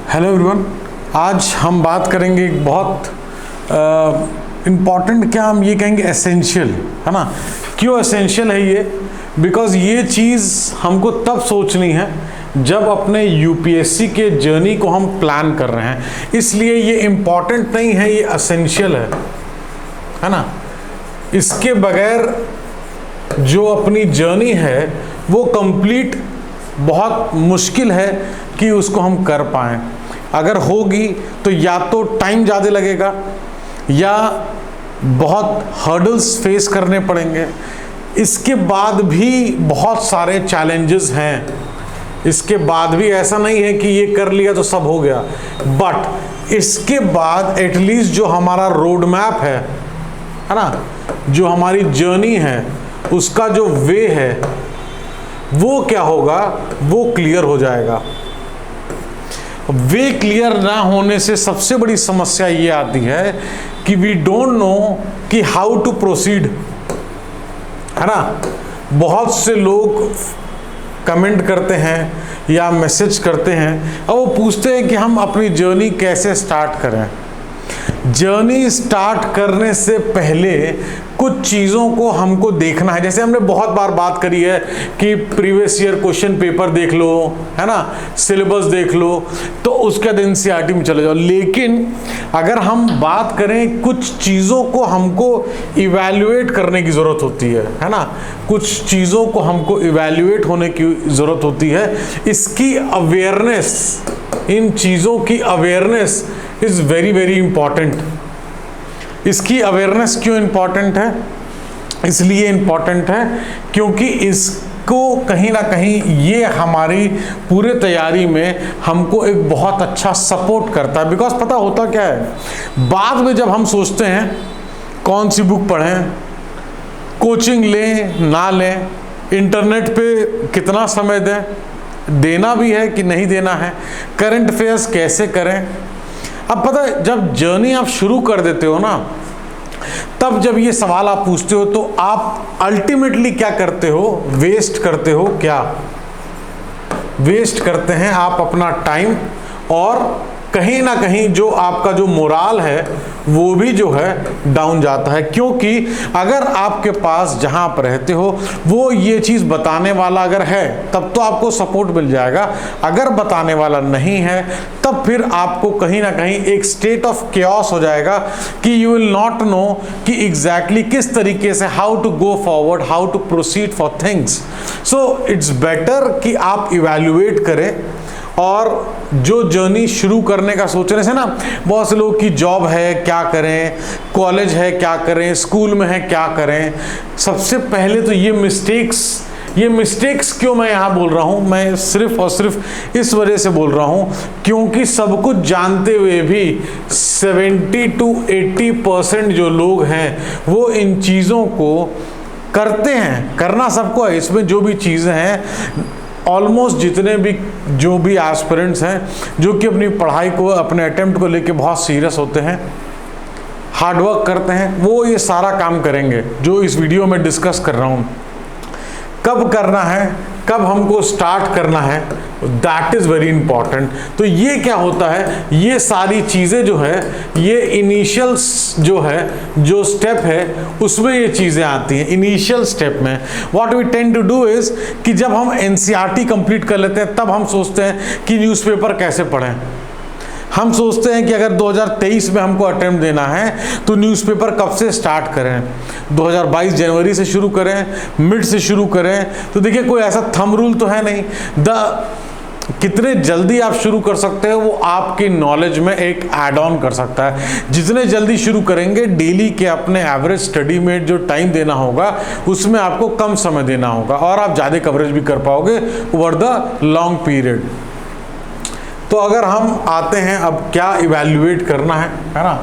Hello everyone, आज हम बात करेंगे एक बहुत इम्पॉर्टेंट, क्या हम ये कहेंगे एसेंशियल, है ना। क्यों एसेंशियल है ये? बिकॉज ये चीज़ हमको तब सोचनी है जब अपने यूपीएससी के जर्नी को हम प्लान कर रहे हैं। इसलिए ये इम्पॉर्टेंट नहीं है, ये एसेंशियल है ना। इसके बगैर जो अपनी जर्नी है वो कंप्लीट बहुत मुश्किल है कि उसको हम कर पाएँ। अगर होगी तो या तो टाइम ज़्यादा लगेगा या बहुत हर्डल्स फेस करने पड़ेंगे। इसके बाद भी बहुत सारे चैलेंजेस हैं। इसके बाद भी ऐसा नहीं है कि ये कर लिया तो सब हो गया, बट इसके बाद एटलीस्ट जो हमारा रोड मैप है ना, जो हमारी जर्नी है, उसका जो वे है वो क्या होगा, वो क्लियर हो जाएगा। वे क्लियर ना होने से सबसे बड़ी समस्या ये आती है कि वी डोंट नो कि हाउ टू प्रोसीड, है ना। बहुत से लोग कमेंट करते हैं या मैसेज करते हैं और वो पूछते हैं कि हम अपनी जर्नी कैसे स्टार्ट करें। जर्नी स्टार्ट करने से पहले कुछ चीज़ों को हमको देखना है। जैसे हमने बहुत बार बात करी है कि प्रीवियस ईयर क्वेश्चन पेपर देख लो, है ना, सिलेबस देख लो, तो उसके बाद एनसीईआरटी में चले जाओ। लेकिन अगर हम बात करें, कुछ चीज़ों को हमको इवैल्यूएट करने की ज़रूरत होती है ना। कुछ चीज़ों को हमको इवैल्यूएट होने की ज़रूरत होती है। इसकी अवेयरनेस, इन चीज़ों की awareness is very very important. इसकी अवेयरनेस क्यों इंपॉर्टेंट है? इसलिए इंपॉर्टेंट है क्योंकि इसको कहीं ना कहीं ये हमारी पूरे तैयारी में हमको एक बहुत अच्छा सपोर्ट करता है। बिकॉज पता होता क्या है, बाद में जब हम सोचते हैं कौन सी बुक पढ़ें, कोचिंग लें ना लें, इंटरनेट पे कितना समय दें, देना भी है कि नहीं देना है, करंट अफेयर्स कैसे करें। अब पता है, जब जर्नी आप शुरू कर देते हो ना, तब जब ये सवाल आप पूछते हो तो आप अल्टीमेटली क्या करते हो? वेस्ट करते हो। क्या वेस्ट करते हैं? आप अपना टाइम, और कहीं ना कहीं जो आपका जो मोराल है वो भी जो है डाउन जाता है। क्योंकि अगर आपके पास जहां आप रहते हो वो ये चीज़ बताने वाला अगर है तब तो आपको सपोर्ट मिल जाएगा। अगर बताने वाला नहीं है तब फिर आपको कहीं ना कहीं एक स्टेट ऑफ केओस हो जाएगा कि यू विल नॉट नो कि एग्जैक्टली किस तरीके से how to go forward, how to proceed for things. So it's better कि आप इवैल्यूएट करें। और जो जर्नी शुरू करने का सोच रहे हैं ना, बहुत से लोग की जॉब है क्या करें, कॉलेज है क्या करें, स्कूल में है क्या करें। सबसे पहले तो ये मिस्टेक्स क्यों मैं यहाँ बोल रहा हूँ, मैं सिर्फ और सिर्फ इस वजह से बोल रहा हूँ क्योंकि सब कुछ जानते हुए भी 70 to 80% जो लोग हैं वो इन चीज़ों को करते हैं। करना सबको है, इसमें जो भी चीज़ें हैं ऑलमोस्ट जितने भी जो भी एस्पिरेंट्स हैं जो कि अपनी पढ़ाई को, अपने अटेम्प्ट को लेके बहुत सीरियस होते हैं, हार्डवर्क करते हैं, वो ये सारा काम करेंगे जो इस वीडियो में डिस्कस कर रहा हूँ। कब करना है, कब हमको स्टार्ट करना है, दैट इज़ वेरी इंपॉर्टेंट। तो ये क्या होता है, ये सारी चीज़ें जो है, ये इनिशियल जो है, जो स्टेप है उसमें ये चीज़ें आती हैं। इनिशियल स्टेप में what we tend to do is कि जब हम एनसीईआरटी कंप्लीट कर लेते हैं तब हम सोचते हैं कि न्यूज़पेपर कैसे पढ़ें। हम सोचते हैं कि अगर 2023 में हमको अटेम्प्ट देना है तो न्यूज़पेपर कब से स्टार्ट करें, 2022 जनवरी से शुरू करें, मिड से शुरू करें। तो देखिए, कोई ऐसा थंब रूल तो है नहीं। कितने जल्दी आप शुरू कर सकते हैं वो आपकी नॉलेज में एक ऐड ऑन कर सकता है। जितने जल्दी शुरू करेंगे, डेली के अपने एवरेज स्टडी में जो टाइम देना होगा उसमें आपको कम समय देना होगा और आप ज़्यादा कवरेज भी कर पाओगे ओवर द लॉन्ग पीरियड। तो अगर हम आते हैं अब क्या इवैल्यूएट करना है ना,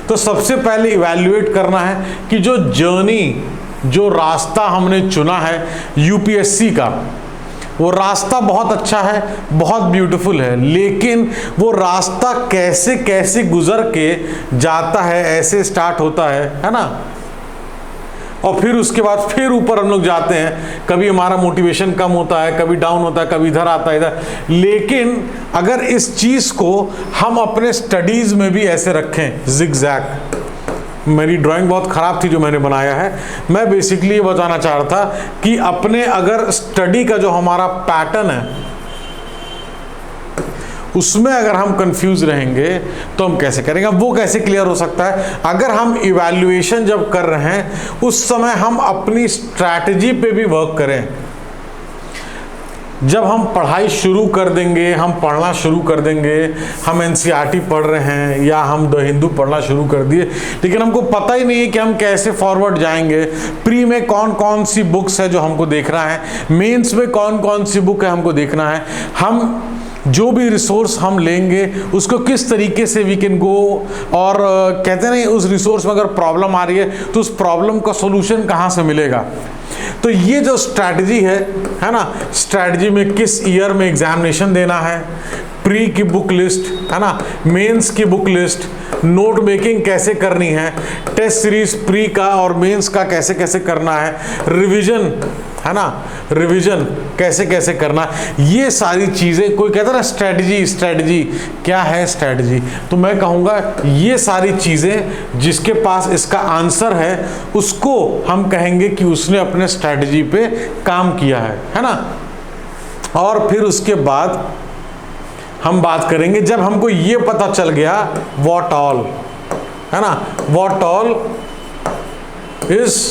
तो सबसे पहले इवैल्यूएट करना है कि जो जर्नी, जो रास्ता हमने चुना है यूपीएससी का, वो रास्ता बहुत अच्छा है, बहुत ब्यूटीफुल है, लेकिन वो रास्ता कैसे कैसे गुजर के जाता है, ऐसे स्टार्ट होता है ना। और फिर उसके बाद फिर ऊपर हम लोग जाते हैं। कभी हमारा मोटिवेशन कम होता है, कभी डाउन होता है, कभी इधर आता है इधर। लेकिन अगर इस चीज़ को हम अपने स्टडीज में भी ऐसे रखें जिगजैग, मेरी ड्राइंग बहुत ख़राब थी जो मैंने बनाया है, मैं बेसिकली ये बताना चाह रहा था कि अपने अगर स्टडी का जो हमारा पैटर्न है उसमें अगर हम कंफ्यूज रहेंगे तो हम कैसे करेंगे। वो कैसे क्लियर हो सकता है? अगर हम इवैल्यूएशन जब कर रहे हैं उस समय हम अपनी स्ट्रैटेजी पे भी वर्क करें। जब हम पढ़ाई शुरू कर देंगे, हम पढ़ना शुरू कर देंगे, हम एनसीईआरटी पढ़ रहे हैं या हम द हिंदू पढ़ना शुरू कर दिए, लेकिन हमको पता ही नहीं है कि हम कैसे फॉरवर्ड जाएंगे। प्री में कौन कौन सी बुक्स है जो हमको देखना है, मेंस में कौन कौन सी बुक है हमको देखना है, हम जो भी रिसोर्स हम लेंगे उसको किस तरीके से वी कैन गो, और कहते हैं उस रिसोर्स में अगर प्रॉब्लम आ रही है तो उस प्रॉब्लम का सॉल्यूशन कहाँ से मिलेगा। तो ये जो स्ट्रैटेजी है ना, स्ट्रैटेजी में किस ईयर में एग्जामिनेशन देना है, प्री की बुक लिस्ट है ना, मेंस की बुक लिस्ट, नोट मेकिंग कैसे करनी है, टेस्ट सीरीज प्री का और मेंस का कैसे कैसे करना है, रिवीजन है ना, रिवीजन कैसे कैसे करना, ये सारी चीज़ें। कोई कहता है ना स्ट्रैटेजी, स्ट्रैटेजी क्या है स्ट्रैटेजी, तो मैं कहूँगा ये सारी चीज़ें जिसके पास इसका आंसर है उसको हम कहेंगे कि उसने अपने स्ट्रैटेजी पे काम किया है ना। और फिर उसके बाद हम बात करेंगे जब हमको ये पता चल गया व्हाट ऑल है ना, what all is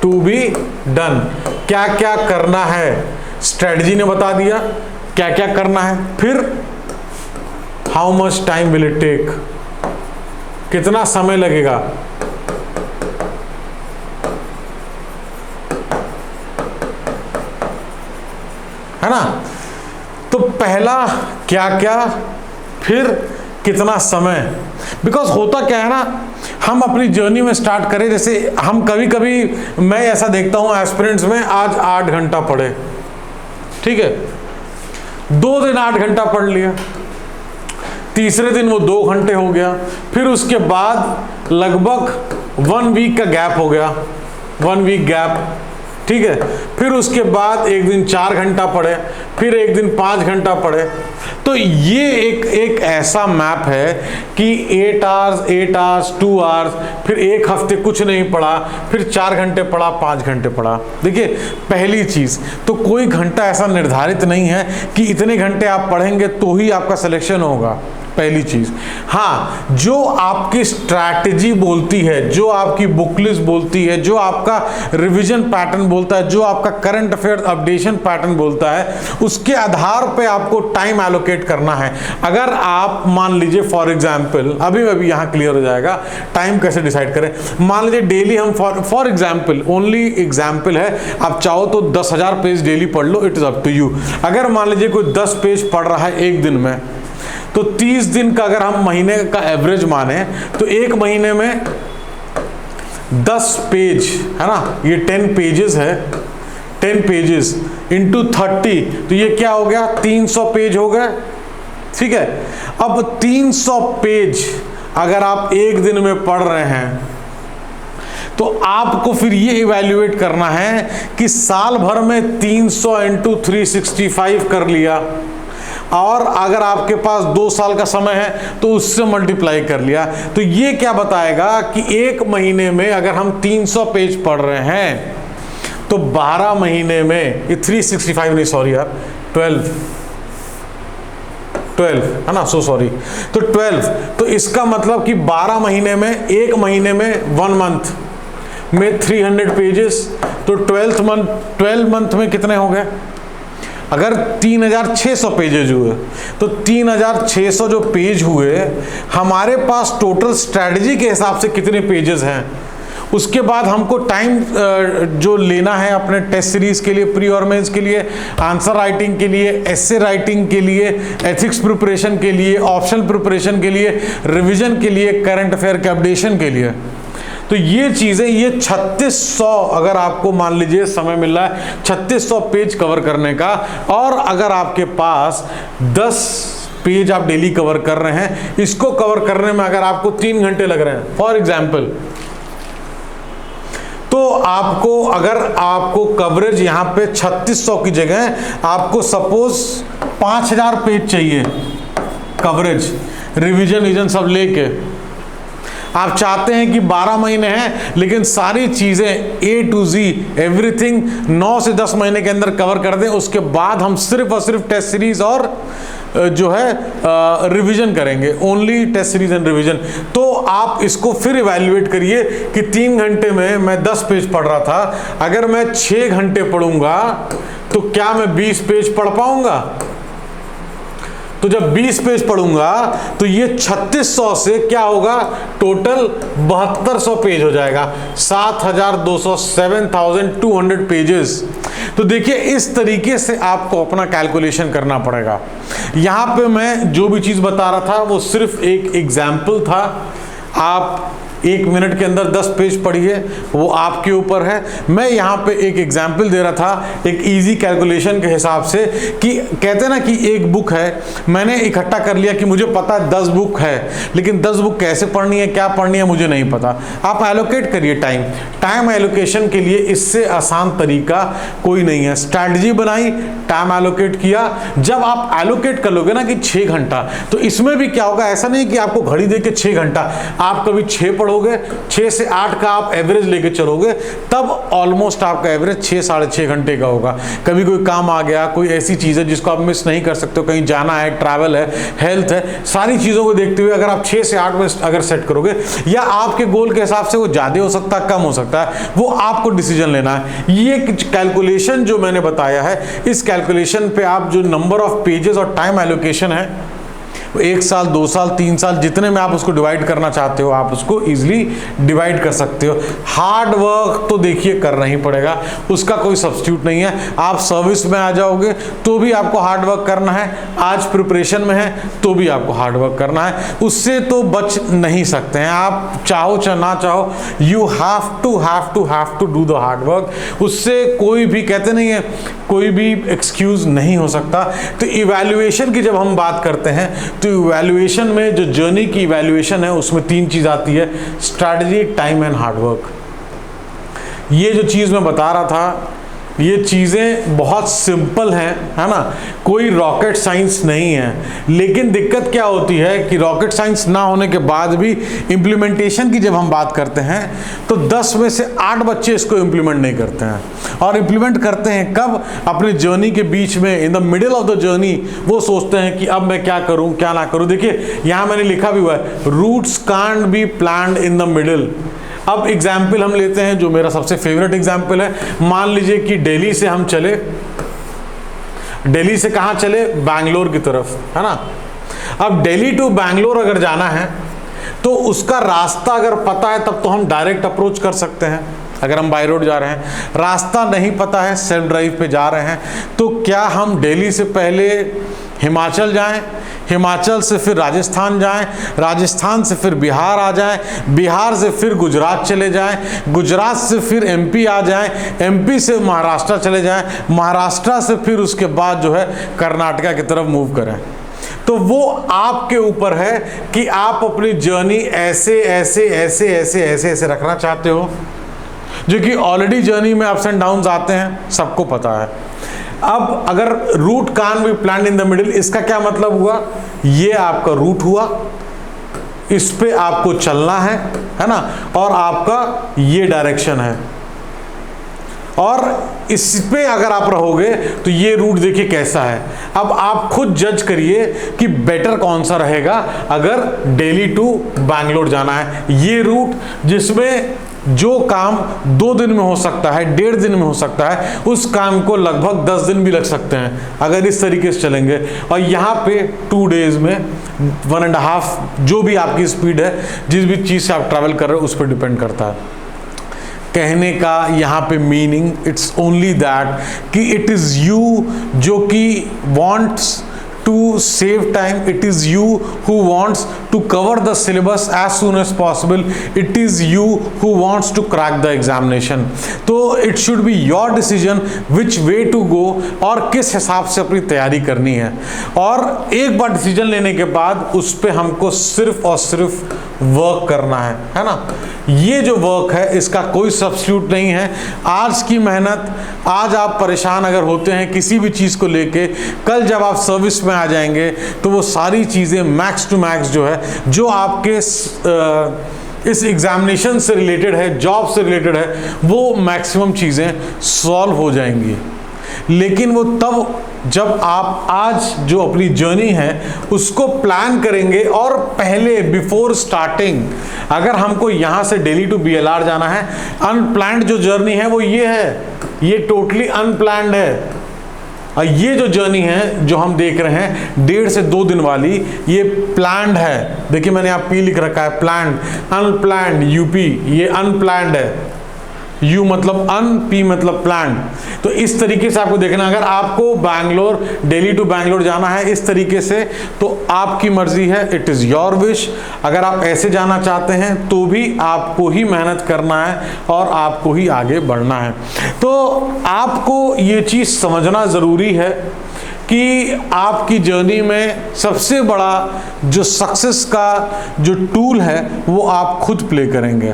to be done, क्या क्या करना है, स्ट्रेटजी ने बता दिया क्या क्या करना है। फिर how much time will it take, कितना समय लगेगा, है ना। तो पहला क्या क्या, फिर कितना समय। बिकॉज होता क्या है ना, हम अपनी जर्नी में स्टार्ट करें, जैसे हम कभी कभी, मैं ऐसा देखता हूं एस्पिरेंट्स में, आज 8 घंटा पढ़े, ठीक है, 2 दिन 8 घंटा पढ़ लिया, तीसरे दिन वो 2 घंटे हो गया, फिर उसके बाद लगभग 1 वीक का गैप हो गया, 1 वीक गैप, ठीक है, फिर उसके बाद एक दिन 4 घंटा पढ़े, फिर एक दिन 5 घंटा पढ़े। तो ये एक ऐसा मैप है कि 8 आवर्स 2 आवर्स, फिर एक हफ्ते कुछ नहीं पढ़ा, फिर 4 घंटे पढ़ा, 5 घंटे पढ़ा। देखिए पहली चीज तो कोई घंटा ऐसा निर्धारित नहीं है कि इतने घंटे आप पढ़ेंगे तो ही आपका सिलेक्शन होगा, पहली चीज। हाँ, जो आपकी स्ट्रैटेजी बोलती है, जो आपकी बुक लिस्ट बोलती है, जो आपका रिवीजन पैटर्न बोलता है, जो आपका करंट अफेयर अपडेशन पैटर्न बोलता है, उसके आधार पे आपको टाइम एलोकेट करना है। अगर आप मान लीजिए फॉर एग्जांपल, अभी यहाँ क्लियर हो जाएगा टाइम कैसे डिसाइड करें। मान लीजिए डेली हम फॉर एग्जांपल, ओनली एग्जांपल है, आप चाहो तो 10,000 पेज डेली पढ़ लो, it is up to you. अगर मान लीजिए कोई 10 पेज पढ़ रहा है एक दिन में, तो 30 दिन का अगर हम महीने का एवरेज माने तो एक महीने में 10 पेज है ना, ये 10 पेजेस है, 10 पेजेस इंटू 30, तो ये क्या हो गया, 300 पेज हो गए, ठीक है। अब 300 पेज अगर आप एक दिन में पढ़ रहे हैं तो आपको फिर ये इवैल्यूएट करना है कि साल भर में 300 इंटू 365 कर लिया, और अगर आपके पास 2 साल का समय है तो उससे मल्टीप्लाई कर लिया। तो ये क्या बताएगा कि एक महीने में अगर हम 300 पेज पढ़ रहे हैं तो 12 महीने में, ये 365 नहीं, सॉरी यार, 12 है ना, सो सॉरी, तो 12, तो इसका मतलब कि 12 महीने में, एक महीने में 1 मंथ में 300 पेजेस, तो 12 मंथ में कितने हो गए। अगर 3600 पेजेज हुए तो 3600 जो पेज हुए, हमारे पास टोटल स्ट्रैटेजी के हिसाब से कितने पेजेस हैं। उसके बाद हमको टाइम जो लेना है अपने टेस्ट सीरीज के लिए, प्री और मेंस के लिए, आंसर राइटिंग के लिए, एसे राइटिंग के लिए, एथिक्स प्रिपरेशन के लिए, ऑप्शनल प्रिपरेशन के लिए, रिवीजन के लिए, करंट अफेयर के अपडेशन के लिए। तो ये चीज़ें, ये 3600 अगर आपको मान लीजिए समय मिल रहा है 3600 पेज कवर करने का, और अगर आपके पास 10 पेज आप डेली कवर कर रहे हैं, इसको कवर करने में अगर आपको 3 घंटे लग रहे हैं फॉर एग्जाम्पल, तो आपको अगर आपको कवरेज यहाँ पे 3600 की जगह आपको सपोज 5000 पेज चाहिए कवरेज, रिवीजन सब लेके, आप चाहते हैं कि 12 महीने हैं लेकिन सारी चीज़ें A to Z एवरीथिंग 9 से 10 महीने के अंदर कवर कर दें, उसके बाद हम सिर्फ और सिर्फ टेस्ट सीरीज और जो है रिवीजन करेंगे, only test series and revision. तो आप इसको फिर इवैल्यूएट करिए कि 3 घंटे में मैं 10 पेज पढ़ रहा था, अगर मैं 6 घंटे पढ़ूंगा तो क्या मैं 20 पेज पढ़ पाऊंगा? तो जब 20 पेज पढ़ूंगा तो ये 3600 से क्या होगा, टोटल 7200 पेज हो जाएगा, 7200 पेजेस। तो देखिए इस तरीके से आपको अपना कैलकुलेशन करना पड़ेगा। यहां पे मैं जो भी चीज बता रहा था वो सिर्फ एक एग्जाम्पल था। आप 1 मिनट के अंदर 10 पेज पढ़िए, वो आपके ऊपर है। मैं यहाँ पे एक एग्जाम्पल दे रहा था एक इजी कैलकुलेशन के हिसाब से, कि कहते हैं ना कि एक बुक है, मैंने इकट्ठा कर लिया कि मुझे पता है 10 बुक है, लेकिन 10 बुक कैसे पढ़नी है, क्या पढ़नी है, मुझे नहीं पता। आप एलोकेट करिए टाइम एलोकेशन के लिए इससे आसान तरीका कोई नहीं है। स्ट्रैटेजी बनाई, टाइम एलोकेट किया। जब आप एलोकेट कर लोगे ना कि 6 घंटा, तो इसमें भी क्या होगा, ऐसा नहीं कि आपको घड़ी दे के 6 घंटा, आप कभी 6 पढ़ोगे, 6 से 8 का आप एवरेज लेके चलोगे, तब ऑलमोस्ट आपका एवरेज 6 साढ़े 6 घंटे का होगा। कभी कोई काम आ गया, कोई ऐसी चीज़ है जिसको आप मिस नहीं कर सकते हो, कहीं जाना है, ट्रैवल है, हेल्थ है, सारी चीज़ों को देखते हुए अगर आप 6 से 8 में अगर सेट करोगे, या आपके गोल के हिसाब से वो ज़्यादा हो सकता है, कम हो सकता है, वो आपको डिसीजन लेना है। ये कैलकुलेशन जो मैंने बताया है, इस कैलकुलेशन पे आप जो नंबर ऑफ पेजेस और टाइम एलोकेशन है, 1 साल 2 साल 3 साल जितने में आप उसको डिवाइड करना चाहते हो, आप उसको इजीली डिवाइड कर सकते हो। हार्ड वर्क तो देखिए करना ही पड़ेगा, उसका कोई सब्स्टिट्यूट नहीं है। आप सर्विस में आ जाओगे तो भी आपको हार्ड वर्क करना है, आज प्रिपरेशन में है तो भी आपको हार्ड वर्क करना है, उससे तो बच नहीं सकते हैं। आप चाहो चाहे ना चाहो, you have to do the hard work. उससे कोई भी, कहते नहीं है, कोई भी एक्सक्यूज नहीं हो सकता। तो इवैल्यूएशन की जब हम बात करते हैं, तो इवैल्यूएशन में जो जर्नी की इवैल्यूएशन है उसमें 3 चीज आती है, स्ट्रैटेजी, टाइम एंड हार्डवर्क। ये जो चीज मैं बता रहा था, ये चीज़ें बहुत सिंपल हैं, है ना, कोई रॉकेट साइंस नहीं है। लेकिन दिक्कत क्या होती है कि रॉकेट साइंस ना होने के बाद भी इम्प्लीमेंटेशन की जब हम बात करते हैं तो 10 में से 8 बच्चे इसको इम्प्लीमेंट नहीं करते हैं। और इम्प्लीमेंट करते हैं कब, अपनी जर्नी के बीच में, इन the middle of the journey वो सोचते हैं कि अब मैं क्या करूं क्या ना करूं। देखिए यहाँ मैंने लिखा भी हुआ है, routes can't be planned in the middle. अब एग्जाम्पल हम लेते हैं जो मेरा सबसे फेवरेट एग्जाम्पल है। मान लीजिए कि दिल्ली से हम चले, दिल्ली से कहाँ चले, बैंगलोर की तरफ, है ना। अब दिल्ली टू बैंगलोर अगर जाना है तो उसका रास्ता अगर पता है तब तो हम डायरेक्ट अप्रोच कर सकते हैं, अगर हम बाय रोड जा रहे हैं। रास्ता नहीं पता है, सेल्फ ड्राइव पे जा रहे हैं, तो क्या हम दिल्ली से पहले हिमाचल जाएं, हिमाचल से फिर राजस्थान जाएं, राजस्थान से फिर बिहार आ जाएं, बिहार से फिर गुजरात चले जाएं, गुजरात से फिर एमपी आ जाएं, एमपी से महाराष्ट्र चले जाएं, महाराष्ट्र से फिर उसके बाद जो है कर्नाटका की तरफ मूव करें। तो वो आपके ऊपर है कि आप अपनी जर्नी ऐसे ऐसे ऐसे ऐसे ऐसे ऐसे रखना चाहते हो, जो कि ऑलरेडी जर्नी में अप्स एंड डाउन्स आते हैं, सबको पता है। अब अगर route can be plan in the middle, इसका क्या मतलब हुआ, ये आपका रूट हुआ, इस पे आपको चलना है ना, और आपका ये डायरेक्शन है, और इस पे अगर आप रहोगे तो ये रूट देखिए कैसा है। अब आप खुद जज करिए कि बेटर कौन सा रहेगा अगर दिल्ली टू बैंगलोर जाना है। ये रूट जिसमें जो काम 2 दिन में हो सकता है, 1.5 दिन में हो सकता है, उस काम को लगभग 10 दिन भी लग सकते हैं अगर इस तरीके से चलेंगे। और यहाँ पे 2 डेज में 1.5, जो भी आपकी स्पीड है, जिस भी चीज़ से आप ट्रैवल कर रहे हो उस पर डिपेंड करता है। कहने का यहाँ पे मीनिंग इट्स ओनली दैट कि इट इज़ यू जो कि wants to save time, it is you who wants to cover the syllabus as soon as possible. It is you who wants to crack the examination. तो it should be your decision which way to go और किस हिसाब से अपनी तैयारी करनी है। और एक बार डिसीजन लेने के बाद उस पर हमको सिर्फ और सिर्फ वर्क करना है ना। ये जो वर्क है इसका कोई सब्स्टिट्यूट नहीं है। आज की मेहनत, आज आप परेशान अगर होते हैं किसी भी चीज़ को लेके, कल जब आप सर्विस में आ जाएंगे तो वो सारी चीज़ें मैक्स टू मैक्स जो है, जो आपके इस एग्जामिनेशन से रिलेटेड है, जॉब से रिलेटेड है, वो मैक्सिमम चीज़ें सॉल्व हो जाएंगी। लेकिन वो तब जब आप आज जो अपनी जर्नी है उसको प्लान करेंगे और पहले बिफोर स्टार्टिंग, अगर हमको यहाँ से दिल्ली टू BLR जाना है, अनप्लान्ड जो जर्नी है वो ये है, ये टोटली अनप्लान्ड है। और ये जो जर्नी है जो हम देख रहे हैं 1.5 से 2 दिन वाली, ये प्लान्ड है। देखिए मैंने यहाँ P लिख रखा है, प्लान्ड, अनप्लान्ड UP, ये अनप्लान्ड है। U मतलब अन, P मतलब प्लान। तो इस तरीके से आपको देखना, अगर आपको बैंगलोर, दिल्ली टू बैंगलोर जाना है इस तरीके से तो आपकी मर्जी है, इट इज़ योर विश। अगर आप ऐसे जाना चाहते हैं तो भी आपको ही मेहनत करना है और आपको ही आगे बढ़ना है। तो आपको ये चीज़ समझना ज़रूरी है कि आपकी जर्नी में सबसे बड़ा जो सक्सेस का जो टूल है वो आप खुद प्ले करेंगे।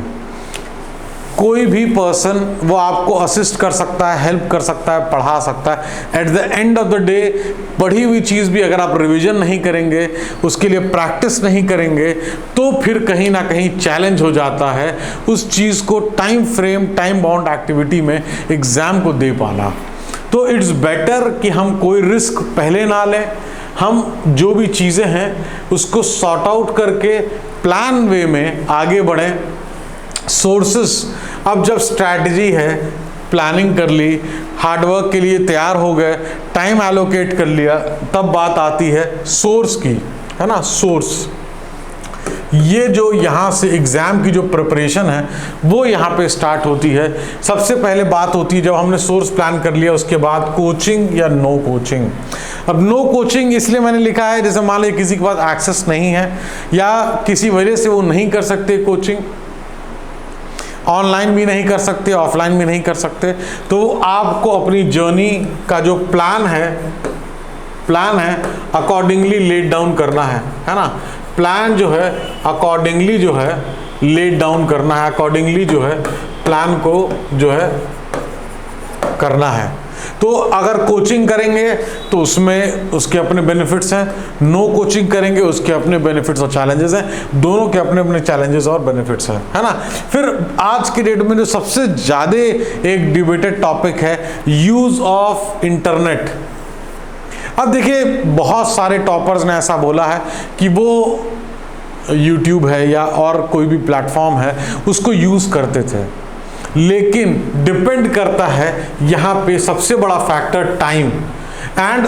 कोई भी पर्सन वो आपको असिस्ट कर सकता है, हेल्प कर सकता है, पढ़ा सकता है। At the end of the day पढ़ी हुई चीज़ भी अगर आप रिवीजन नहीं करेंगे, उसके लिए प्रैक्टिस नहीं करेंगे, तो फिर कहीं ना कहीं चैलेंज हो जाता है उस चीज़ को time frame, time bound activity में एग्ज़ाम को दे पाना। तो इट्स बेटर कि हम कोई रिस्क पहले ना लें, हम जो भी चीज़ें हैं उसको सॉर्ट आउट करके प्लान वे में आगे बढ़ें। सोर्सेस, अब जब स्ट्रैटेजी है, प्लानिंग कर ली, हार्डवर्क के लिए तैयार हो गए, टाइम एलोकेट कर लिया, तब बात आती है सोर्स की, है ना। सोर्स, ये जो यहाँ से एग्ज़ाम की जो प्रिपरेशन है वो यहाँ पे स्टार्ट होती है। सबसे पहले बात होती है जब हमने सोर्स प्लान कर लिया, उसके बाद कोचिंग या नो कोचिंग। अब नो कोचिंग इसलिए मैंने लिखा है, जैसे मान लीजिए किसी के पास एक्सेस नहीं है या किसी वजह से वो नहीं कर सकते कोचिंग, ऑनलाइन भी नहीं कर सकते, ऑफलाइन भी नहीं कर सकते, तो आपको अपनी जर्नी का जो प्लान है अकॉर्डिंगली लेट डाउन करना है ना। प्लान जो है अकॉर्डिंगली जो है लेट डाउन करना है, अकॉर्डिंगली जो है प्लान को जो है करना है। तो अगर कोचिंग करेंगे तो उसमें उसके अपने बेनिफिट्स हैं, नो कोचिंग करेंगे उसके अपने बेनिफिट्स और चैलेंजेस हैं, दोनों के अपने अपने चैलेंजेस और बेनिफिट्स हैं, है ना। फिर आज के डेट में जो सबसे ज़्यादा एक डिबेटेड टॉपिक है यूज़ ऑफ इंटरनेट। अब देखिए बहुत सारे टॉपर्स ने ऐसा बोला है कि वो यूट्यूब है या और कोई भी प्लेटफॉर्म है उसको यूज़ करते थे, लेकिन डिपेंड करता है यहाँ पे सबसे बड़ा फैक्टर टाइम, एंड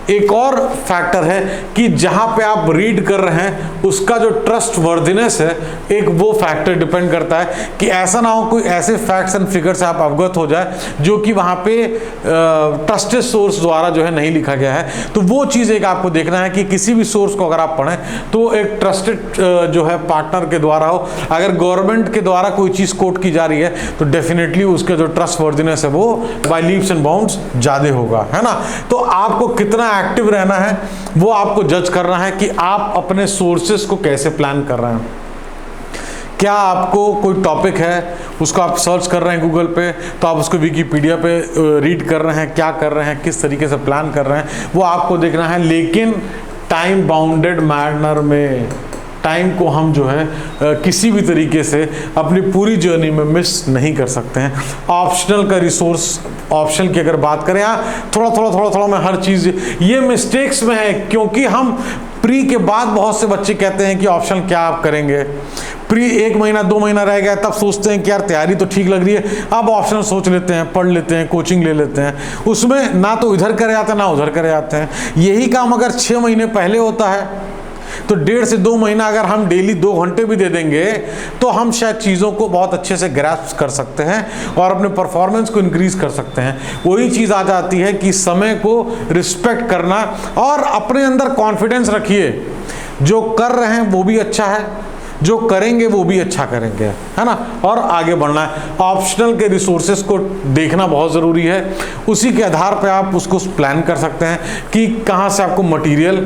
एक और फैक्टर है कि जहाँ पे आप रीड कर रहे हैं उसका जो ट्रस्ट वर्दिनेस है, एक वो फैक्टर डिपेंड करता है कि ऐसा ना हो कोई ऐसे फैक्ट्स एंड फिगर से आप अवगत हो जाए जो कि वहाँ पे ट्रस्टेड सोर्स द्वारा जो है नहीं लिखा गया है। तो वो चीज़ एक आपको देखना है कि किसी भी सोर्स को अगर आप पढ़ें तो एक ट्रस्टेड जो है पार्टनर के द्वारा हो। अगर गवर्नमेंट के द्वारा कोई चीज़ कोट की जा रही है तो डेफिनेटली उसका जो ट्रस्ट वर्दिनेस है वो बाय लीप्स एंड बाउंड्स ज़्यादा होगा, है ना। तो आपको कितना एक्टिव रहना है वो आपको जज करना है कि आप अपने सोर्सेस को कैसे प्लान कर रहे हैं। क्या आपको कोई टॉपिक है उसको आप सर्च कर रहे हैं गूगल पे, तो आप उसको विकीपीडिया पे रीड कर रहे हैं, क्या कर रहे हैं, किस तरीके से प्लान कर रहे हैं, वो आपको देखना है। लेकिन टाइम बाउंडेड मैनर में, टाइम को हम जो है किसी भी तरीके से अपनी पूरी जर्नी में मिस नहीं कर सकते हैं। ऑप्शनल का रिसोर्स, ऑप्शनल की अगर बात करें, यहाँ थोड़ा मैं हर चीज़ ये मिस्टेक्स में है, क्योंकि हम प्री के बाद बहुत से बच्चे कहते हैं कि ऑप्शनल क्या आप करेंगे, प्री 1 महीना 2 महीना रह गया तब सोचते हैं कि यार तैयारी तो ठीक लग रही है, अब ऑप्शनल सोच लेते हैं, पढ़ लेते हैं, कोचिंग ले लेते हैं, उसमें ना तो इधर करे आते हैं ना उधर करे आते हैं। यही काम अगर 6 महीने पहले होता है तो 1.5 से 2 महीना अगर हम डेली 2 घंटे भी दे देंगे तो हम शायद चीज़ों को बहुत अच्छे से ग्रैस्प कर सकते हैं और अपने परफॉर्मेंस को इंक्रीज कर सकते हैं। वही चीज़ आ जाती है कि समय को रिस्पेक्ट करना और अपने अंदर कॉन्फिडेंस रखिए। जो कर रहे हैं वो भी अच्छा है, जो करेंगे वो भी अच्छा करेंगे, है ना, और आगे बढ़ना है। ऑप्शनल के रिसोर्सेज को देखना बहुत ज़रूरी है, उसी के आधार पर आप उसको प्लान कर सकते हैं कि कहाँ से आपको material,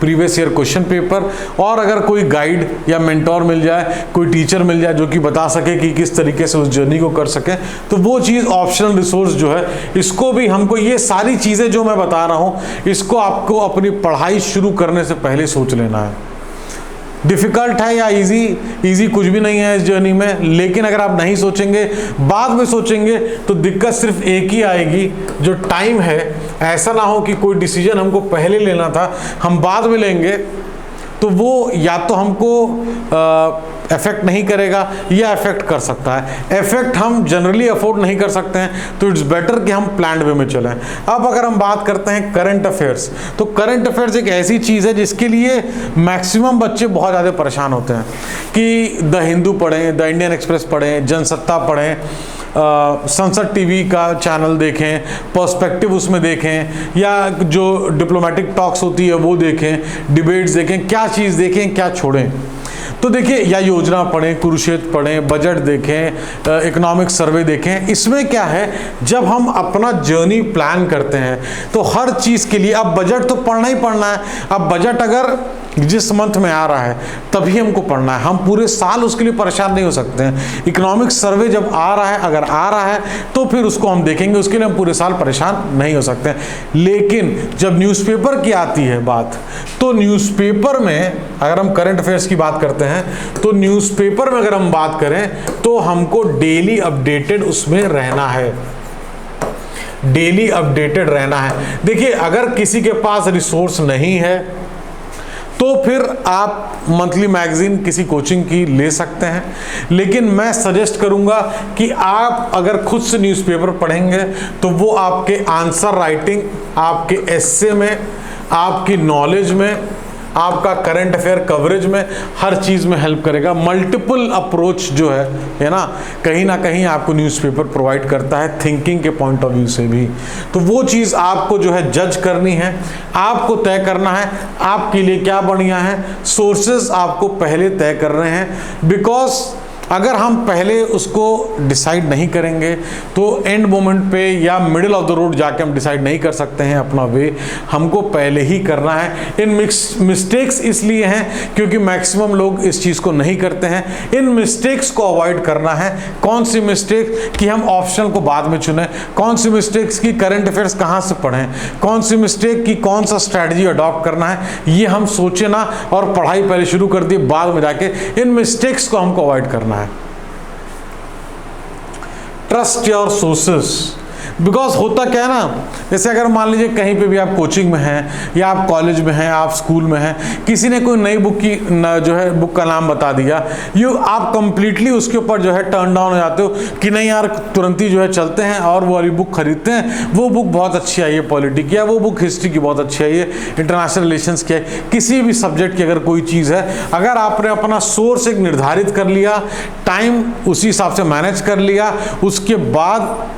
previous year question paper, और अगर कोई गाइड या मेंटोर मिल जाए, कोई टीचर मिल जाए जो कि बता सके कि किस तरीके से उस जर्नी को कर सके, तो वो चीज़ ऑप्शनल रिसोर्स जो है, इसको भी हमको, ये सारी चीज़ें जो मैं बता रहा हूँ, इसको आपको अपनी पढ़ाई शुरू करने से पहले सोच लेना है। डिफ़िकल्ट है या इजी कुछ भी नहीं है इस जर्नी में, लेकिन अगर आप नहीं सोचेंगे, बाद में सोचेंगे, तो दिक्कत सिर्फ एक ही आएगी, जो टाइम है। ऐसा ना हो कि कोई डिसीजन हमको पहले लेना था, हम बाद में लेंगे, तो वो या तो हमको इफेक्ट नहीं करेगा या इफेक्ट कर सकता है। इफेक्ट हम जनरली अफोर्ड नहीं कर सकते हैं, तो इट्स बेटर कि हम प्लान्ड वे में चलें। अब अगर हम बात करते हैं करंट अफेयर्स, तो करंट अफेयर्स एक ऐसी चीज़ है जिसके लिए मैक्सिमम बच्चे बहुत ज़्यादा परेशान होते हैं कि द हिंदू पढ़ें, द इंडियन एक्सप्रेस पढ़ें, जनसत्ता पढ़ें, संसद टीवी का चैनल देखें, पर्सपेक्टिव उसमें देखें, या जो डिप्लोमेटिक टॉक्स होती है वो देखें, डिबेट्स देखें, क्या चीज़ देखें क्या छोड़ें। तो देखिए, या योजना पढ़ें, कुरुक्षेत्र पढ़ें, बजट देखें, इकोनॉमिक सर्वे देखें। इसमें क्या है, जब हम अपना जर्नी प्लान करते हैं तो हर चीज़ के लिए अब बजट तो पढ़ना ही पढ़ना है। अब बजट अगर जिस मंथ में आ रहा है तभी हमको पढ़ना है, हम पूरे साल उसके लिए परेशान नहीं हो सकते हैं। इकोनॉमिक सर्वे जब आ रहा है, अगर आ रहा है तो फिर उसको हम देखेंगे, उसके लिए हम पूरे साल परेशान नहीं हो सकते हैं। लेकिन जब न्यूज़पेपर की आती है बात, तो न्यूज़पेपर में अगर हम करंट अफेयर्स की बात करते हैं, तो न्यूज़पेपर में अगर हम बात करें तो हमको डेली अपडेटेड उसमें रहना है, डेली अपडेटेड रहना है। देखिए, अगर किसी के पास रिसोर्स नहीं है तो फिर आप मंथली मैगजीन किसी कोचिंग की ले सकते हैं, लेकिन मैं सजेस्ट करूंगा कि आप अगर खुद से न्यूज़पेपर पढ़ेंगे तो वो आपके आंसर राइटिंग, आपके एस्से में, आपकी नॉलेज में, आपका करंट अफेयर कवरेज में, हर चीज़ में हेल्प करेगा। मल्टीपल अप्रोच जो है ना कहीं आपको न्यूज़पेपर प्रोवाइड करता है, थिंकिंग के पॉइंट ऑफ व्यू से भी। तो वो चीज़ आपको जो है जज करनी है, आपको तय करना है आपके लिए क्या बढ़िया है। सोर्सेज आपको पहले तय कर रहे हैं, बिकॉज अगर हम पहले उसको डिसाइड नहीं करेंगे तो एंड मोमेंट पे या मिडिल ऑफ द रोड जाके हम डिसाइड नहीं कर सकते हैं अपना वे, हमको पहले ही करना है। इन मिस्टेक्स इसलिए हैं क्योंकि मैक्सिमम लोग इस चीज़ को नहीं करते हैं। इन मिस्टेक्स को अवॉइड करना है। कौन सी मिस्टेक कि हम ऑप्शनल को बाद में चुनें, कौन सी मिस्टेक्स की करंट अफेयर्स कहाँ से पढ़ें, कौन सी मिस्टेक की कौन सा स्ट्रैटेजी अडॉप्ट करना है, ये हम सोचे ना और पढ़ाई पहले शुरू कर दी, बाद में जाके इन मिस्टेक्स को हमको अवॉइड करना है। ट्रस्ट योर सोर्सेस, बिकॉज होता क्या है ना, जैसे अगर मान लीजिए कहीं पे भी आप कोचिंग में हैं या आप कॉलेज में हैं, आप स्कूल में हैं, किसी ने कोई नई बुक की जो है बुक का नाम बता दिया, आप कंप्लीटली उसके ऊपर जो है टर्न डाउन हो जाते हो कि नहीं यार, तुरंत ही जो है चलते हैं और वो वाली बुक खरीदते हैं, वो बुक बहुत अच्छी आई है पॉलिटी की, या वो बुक हिस्ट्री की बहुत अच्छी आई है, इंटरनेशनल रिलेशंस की है, किसी भी सब्जेक्ट की अगर कोई चीज़ है, अगर आपने अपना सोर्स एक निर्धारित कर लिया, टाइम उसी हिसाब से मैनेज कर लिया, उसके बाद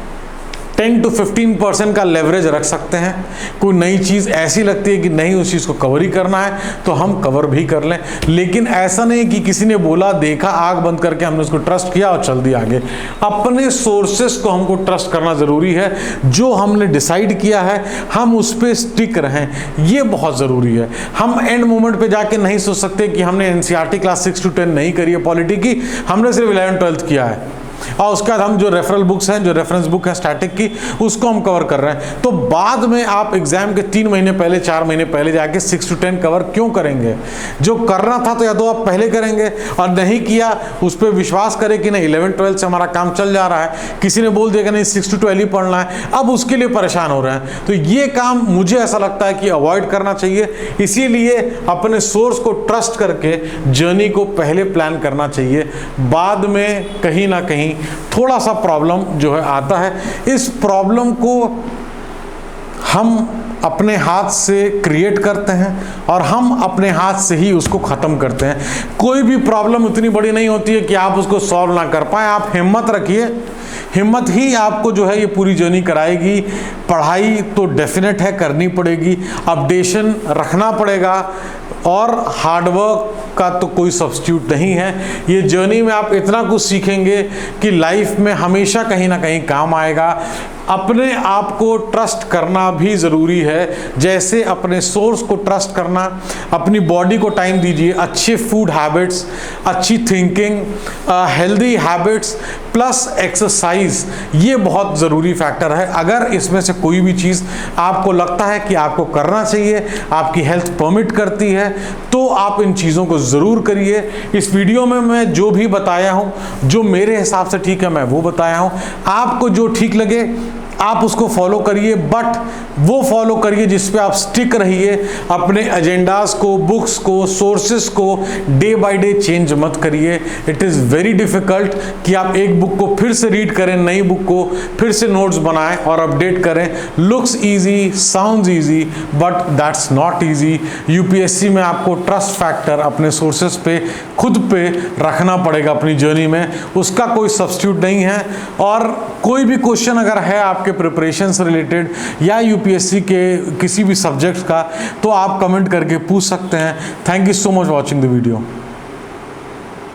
10 to 15% का लेवरेज रख सकते हैं। कोई नई चीज़ ऐसी लगती है कि नहीं उस चीज़ को कवर ही करना है तो हम कवर भी कर लें, लेकिन ऐसा नहीं कि किसी ने बोला, देखा, आग बंद करके हमने उसको ट्रस्ट किया और चल दिया आगे। अपने सोर्सेस को हमको ट्रस्ट करना ज़रूरी है। जो हमने डिसाइड किया है हम उस पर स्टिक रहें, ये बहुत ज़रूरी है। हम एंड मोमेंट पर जाके नहीं सोच सकते कि हमने NCERT क्लास 6 to 10 नहीं करी है पॉलिटी की, हमने सिर्फ 11th-12th किया है और उसके बाद हम जो रेफरल बुक्स हैं, जो रेफरेंस बुक है स्टैटिक की, उसको हम कवर कर रहे हैं। तो बाद में आप एग्जाम के 3 महीने पहले, 4 महीने पहले जाके 6 to 10 कवर क्यों करेंगे? जो करना था तो या तो आप पहले करेंगे, और नहीं किया उस पर विश्वास करें कि नहीं 11th-12th से हमारा काम चल जा रहा है, किसी ने बोल दिया कि नहीं 6 to 12 ही पढ़ना है, अब उसके लिए परेशान हो रहे हैं। तो ये काम मुझे ऐसा लगता है कि अवॉइड करना चाहिए। इसीलिए अपने सोर्स को ट्रस्ट करके जर्नी को पहले प्लान करना चाहिए। बाद में कहीं ना कहीं थोड़ा सा प्रॉब्लम जो है आता है, इस प्रॉब्लम को हम अपने हाथ से क्रिएट करते हैं और हम अपने हाथ से ही उसको ख़त्म करते हैं। कोई भी प्रॉब्लम इतनी बड़ी नहीं होती है कि आप उसको सॉल्व ना कर पाए। आप हिम्मत रखिए, हिम्मत ही आपको जो है ये पूरी जर्नी कराएगी। पढ़ाई तो डेफिनेट है करनी पड़ेगी, अपडेशन रखना पड़ेगा, और हार्डवर्क का तो कोई सब्स्टिट्यूट नहीं है। ये जर्नी में आप इतना कुछ सीखेंगे कि लाइफ में हमेशा कहीं ना कहीं काम आएगा। अपने आप को ट्रस्ट करना भी ज़रूरी है, जैसे अपने सोर्स को ट्रस्ट करना। अपनी बॉडी को टाइम दीजिए, अच्छे फूड हैबिट्स, अच्छी thinking, healthy habits plus exercise, ये बहुत ज़रूरी फैक्टर है। अगर इसमें से कोई भी चीज़ आपको लगता है कि आपको करना चाहिए, आपकी हेल्थ परमिट करती है, तो आप इन चीज़ों को ज़रूर करिए। इस वीडियो में मैं जो भी बताया हूँ, जो मेरे हिसाब से ठीक है, मैं वो बताया हूँ। आपको जो ठीक लगे आप उसको फॉलो करिए, बट वो फॉलो करिए जिस पे आप स्टिक रहिए। अपने एजेंडाज को, बुक्स को, सोर्सेस को डे बाय डे चेंज मत करिए। इट इज़ वेरी डिफिकल्ट कि आप एक बुक को फिर से रीड करें, नई बुक को फिर से नोट्स बनाएं और अपडेट करें। Looks easy, sounds easy, but that's not easy. UPSC में आपको ट्रस्ट फैक्टर अपने सोर्सेस पे खुद पे रखना पड़ेगा अपनी जर्नी में, उसका कोई सब्स्टिट्यूट नहीं है। और कोई भी क्वेश्चन अगर है आपके प्रिपरेशन से रिलेटेड या यूपीएससी के किसी भी सब्जेक्ट का, तो आप कमेंट करके पूछ सकते हैं। Thank you so much watching the video.